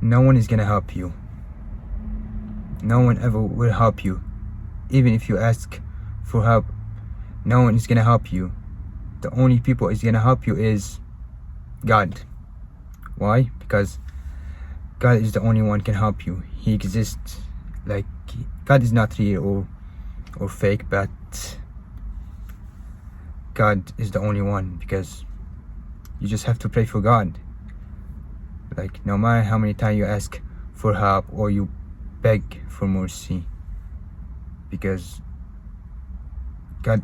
no one is gonna help you. No one ever will help you. Even if you ask for help, no one is gonna help you. The only people is gonna help you is God. Why? Because God is the only one can help you. He exists. Like, God is not real or fake, but God is the only one, because you just have to pray for God. Like, no matter how many times you ask for help or you beg for mercy, because God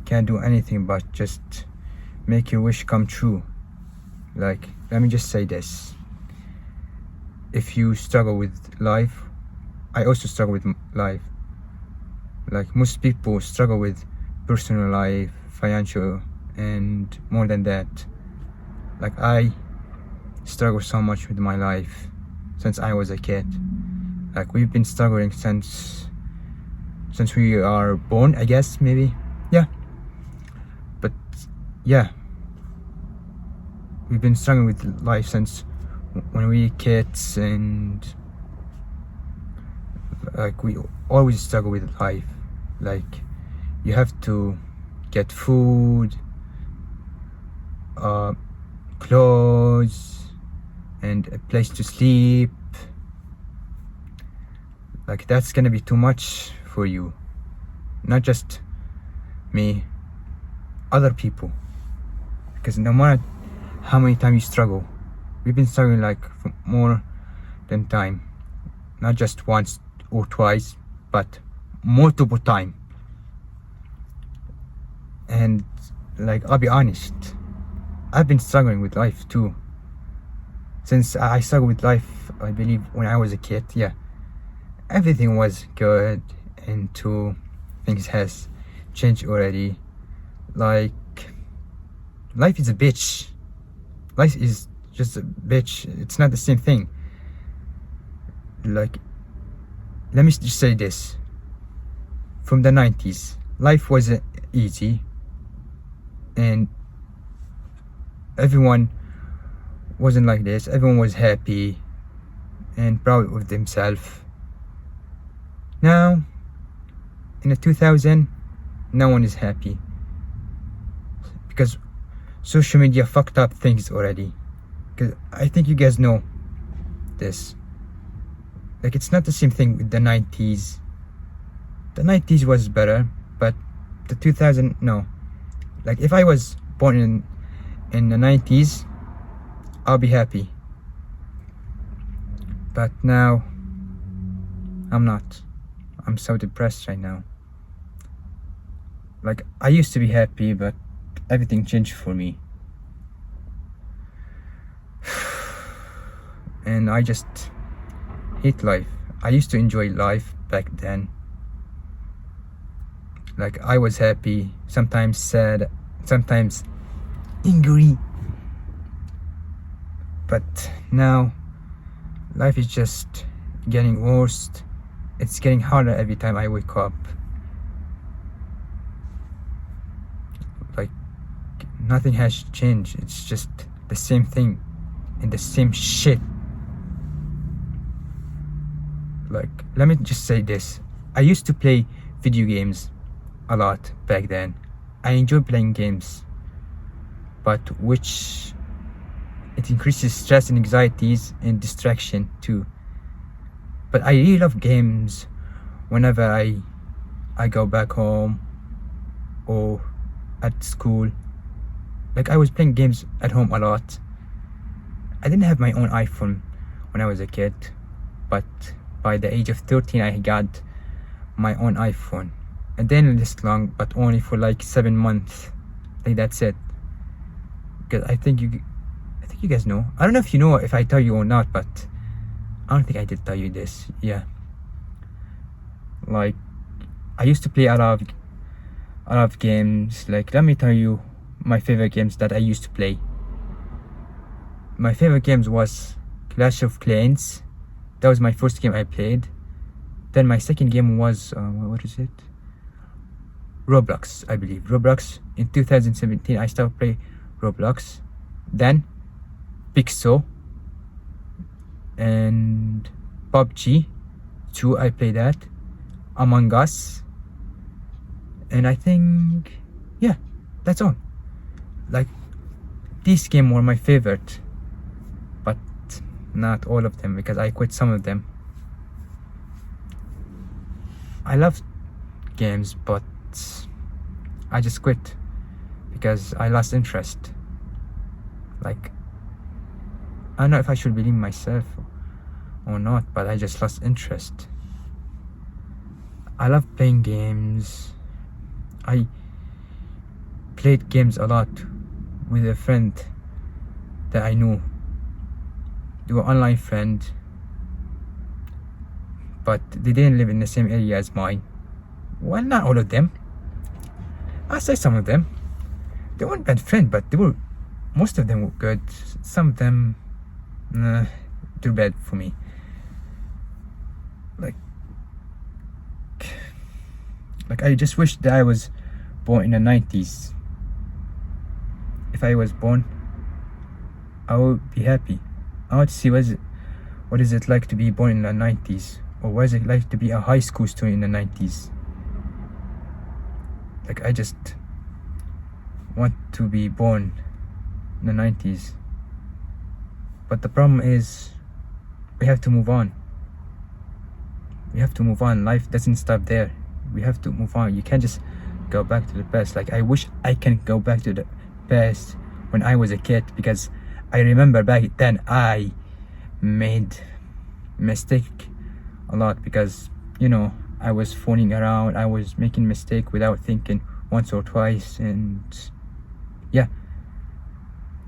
can't do anything but just make your wish come true. Like, let me just say this. If you struggle with life, I also struggle with life. Like, most people struggle with personal life, financial, and more than that. Like, I struggle so much with my life since I was a kid. Like, we've been struggling since we are born, I guess, maybe. Yeah. But yeah, we've been struggling with life since when we were kids, and like, we always struggle with life. Like, you have to get food, clothes, and a place to sleep. Like, that's gonna be too much for you. Not just me, other people. Because no matter how many times you struggle, we've been struggling like for more than time. Not just once or twice, but multiple times. And like, I'll be honest, I've been struggling with life too. Since I struggled with life, I believe, when I was a kid. Yeah, everything was good until things has changed already. Like, life is a bitch. Life is just a bitch. It's not the same thing. Like, let me just say this. From the 90s, life wasn't easy, and everyone wasn't like this. Everyone was happy and proud of themselves. Now, in the 2000, no one is happy, because social media fucked up things already. Because I think you guys know this. Like, it's not the same thing with the 90s. The 90s was better, but the 2000, no. Like, if I was born in the 90s, I'll be happy. But now, I'm not. I'm so depressed right now. Like, I used to be happy, but everything changed for me. And I just hate life. I used to enjoy life back then. Like, I was happy, sometimes sad, sometimes angry. But now, life is just getting worse. It's getting harder every time I wake up. Like, nothing has changed. It's just the same thing and the same shit. Like, let me just say this. I used to play video games a lot back then. I enjoy playing games, but which it increases stress and anxieties and distraction too. But I really love games whenever I go back home or at school. Like, I was playing games at home a lot. I didn't have my own iPhone when I was a kid, but by the age of 13 I got my own iPhone. And then this long, but only for like 7 months. I think that's it. Because I think you guys know. I don't know if you know, if I tell you or not, but I don't think I did tell you this. Yeah. Like, I used to play a lot of games. Like, let me tell you my favorite games that I used to play. My favorite games was Clash of Clans. That was my first game I played. Then my second game was what is it? Roblox, I believe. Roblox. In 2017, I started playing Roblox. Then Pixel. and PUBG 2, I play that, Among Us, and I think, yeah, that's all. Like, these games were my favorite, but not all of them, because I quit some of them. I love games, but I just quit because I lost interest. Like, I don't know if I should believe myself or not, but I just lost interest. I love playing games. I played games a lot with a friend that I knew. They were online friend, but they didn't live in the same area as mine. Well, not all of them. I say some of them. They weren't bad friends, but most of them were good. Some of them, too bad for me. Like I just wish that I was born in the 90s. If I was born, I would be happy. I want to see what is it like to be born in the 90s, or what is it like to be a high school student in the 90s. Like, I just want to be born in the 90s. But the problem is, we have to move on. We have to move on. Life doesn't stop there. We have to move on. You can't just go back to the past. Like, I wish I can go back to the past when I was a kid, because I remember back then I made mistake a lot, because, you know, I was phoning around. I was making mistake without thinking once or twice, and yeah,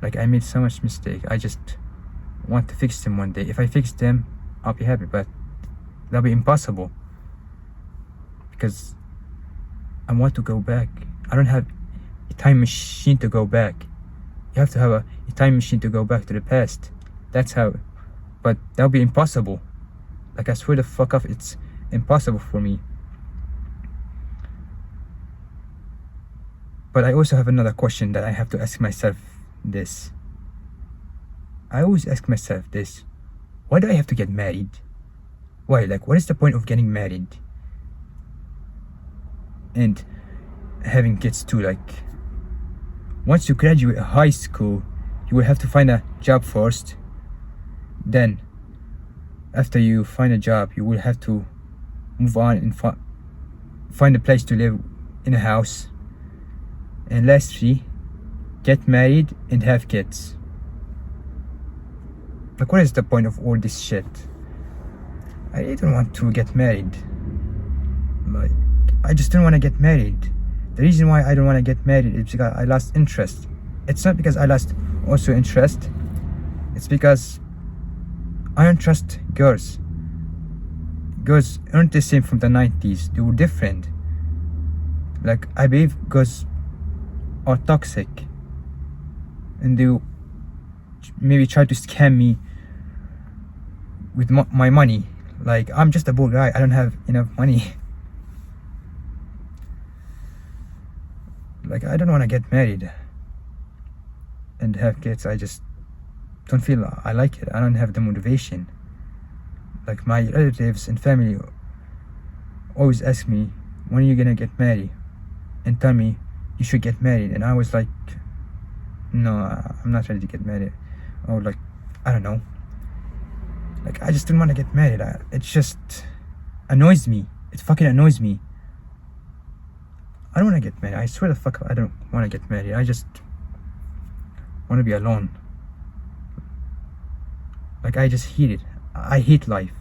like, I made so much mistake. I just want to fix them one day. If I fix them, I'll be happy, but that'll be impossible, because I want to go back. I don't have a time machine to go back. You have to have a time machine to go back to the past. That's how, but that'll be impossible. Like, I swear the fuck off, it's impossible for me. But I also have another question that I have to ask myself this. I always ask myself this: why do I have to get married? Why? Like, what is the point of getting married and having kids too? Like, once you graduate high school, you will have to find a job first. Then, after you find a job, you will have to move on and find a place to live in a house. And lastly, get married and have kids. Like, what is the point of all this shit? I really don't want to get married. Like, I just don't want to get married. The reason why I don't want to get married is because I lost interest. It's not because I lost also interest. It's because I don't trust girls. Girls aren't the same from the 90s. They were different. Like, I believe girls are toxic, and they maybe try to scam me with my money. Like, I'm just a poor guy. I don't have enough money. Like, I don't want to get married and have kids. I just don't feel I like it. I don't have the motivation. Like, my relatives and family always ask me, when are you gonna get married, and tell me you should get married. And I was like, no, I'm not ready to get married. Or, like, I don't know. Like, I just didn't want to get married. It just annoys me. It fucking annoys me. I don't want to get married. I swear the fuck, I don't want to get married. I just want to be alone. Like, I just hate it. I hate life.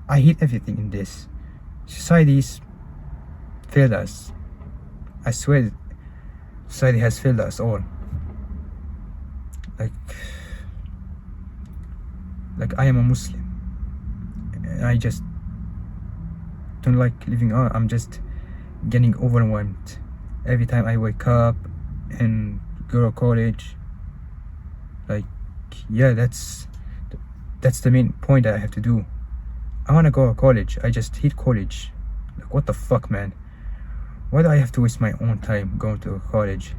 I hate everything in this. Society's failed us. I swear, society has failed us all. Like, I am a Muslim, and I just don't like living on. I'm just getting overwhelmed every time I wake up and go to college. Like, yeah, that's the main point that I have to do. I want to go to college. I just hate college. Like, what the fuck, man? Why do I have to waste my own time going to college?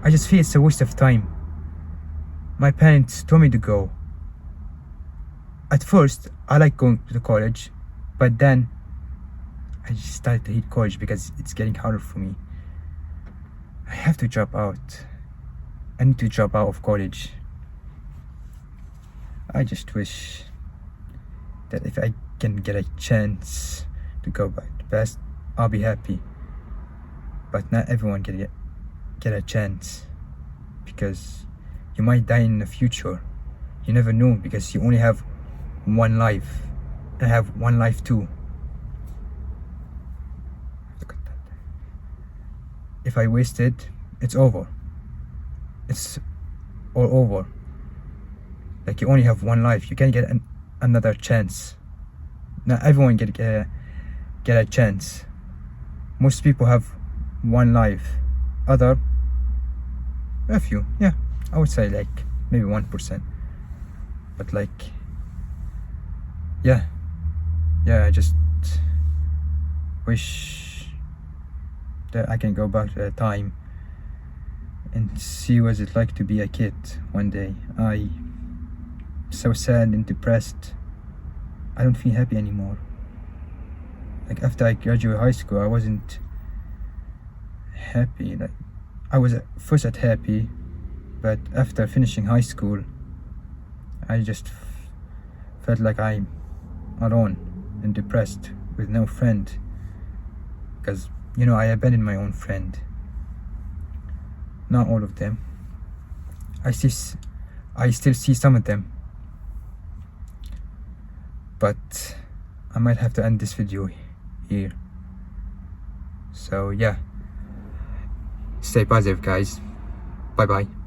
I just feel it's a waste of time. My parents told me to go. at first I like going to the college, but then I just started to hate college because it's getting harder for me. I have to drop out. I need to drop out of college. I just wish that if I can get a chance to go back to past, I'll be happy. But not everyone can get a chance, because you might die in the future. You never know, because you only have one life. I have one life too. Look at that. If I waste it, it's over. It's all over. Like, you only have one life. You can't get another chance. Not everyone get a chance. Most people have one life. A few, yeah, I would say like maybe 1%. But like, yeah, I just wish that I can go back to that time and see what it's like to be a kid one day. I'm so sad and depressed. I don't feel happy anymore. Like, after I graduated high school, I wasn't happy. Like, I was first at happy, but after finishing high school, I just felt like I'm alone and depressed with no friend, because I abandoned my own friend. Not all of them. I still see some of them, but I might have to end this video here. So yeah, stay positive, guys. Bye bye.